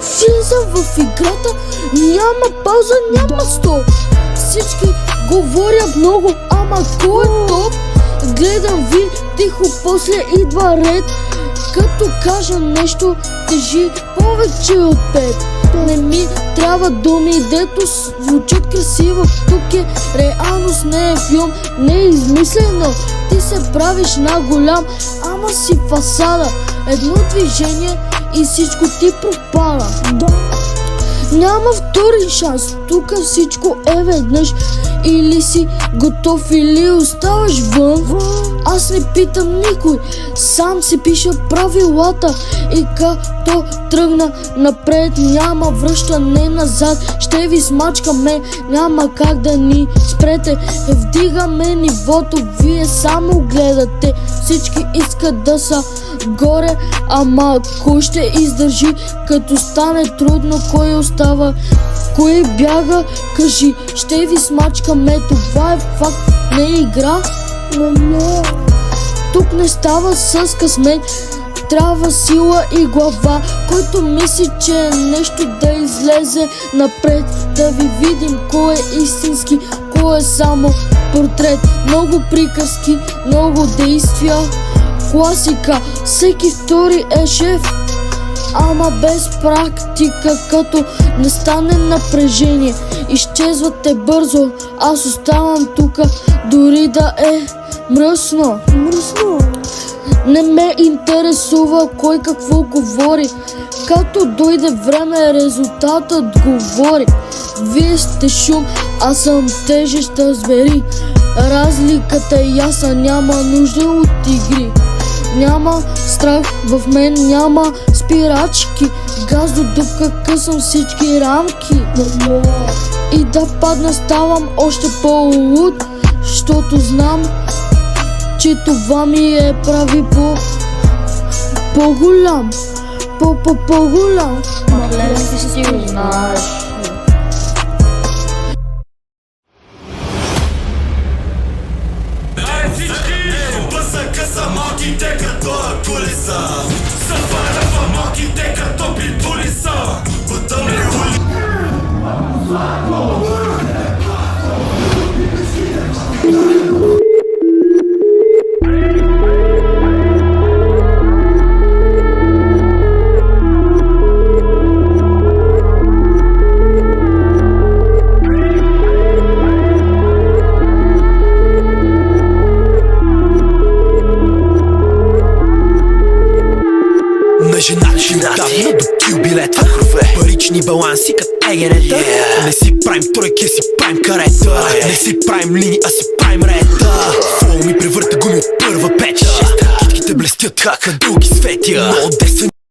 Влиза в играта, няма пауза, няма стоп. Всички говорят много, ама кой е топ? Гледам ви тихо, после идва ред. Като кажа нещо, тежи повече от 5. Не ми трябва думи, дето звучат красиво. Тук е реалност, не е филм, не е измислено. Ти се правиш на голям, ама си фасада. Едно движение и всичко ти пропада. Няма втори шанс, тук всичко е веднъж. Или си готов, или оставаш вън. Аз не питам никой, сам си пиша правилата. И като тръгна напред, няма връщане назад. Ще ви смачкаме, няма как да ни спрете. Вдигаме нивото, вие само гледате. Всички искат да са горе, ама кой ще издържи? Като стане трудно, кой остава? Кой бяга? Кажи, ще ви смачкаме, това е факт, не е игра. Тук не става с късмет, трябва сила и глава. Който мисли, че е нещо да излезе напред. Да ви видим кой е истински, кой е само портрет. Много приказки, много действия, класика, всеки втори е шеф. Ама без практика, като не стане напрежение, изчезвате бързо, аз оставам тука, дори да е мръсно. Не ме интересува кой какво говори, като дойде време резултатът говори. Вие сте шум, аз съм тежеща звери. Разликата е ясна, няма нужда от игри. Няма страх в мен, няма спирачки. Газ до дупка, късам всички рамки. И да падна ставам още по-луд, защото знам, че това ми е прави по-голям. По-голям. Мале си знаеш. Са малките като колеса, съвара в малките като питбули са. По тъмни ули. На жена ще отдавна до кил билета. Парични баланси като егенета. Не си правим тройки, си правим карета. Не си правим линии, а си правим рета. Флоу ми превърта гуми от първа печа. Китките блестят хака, други светя.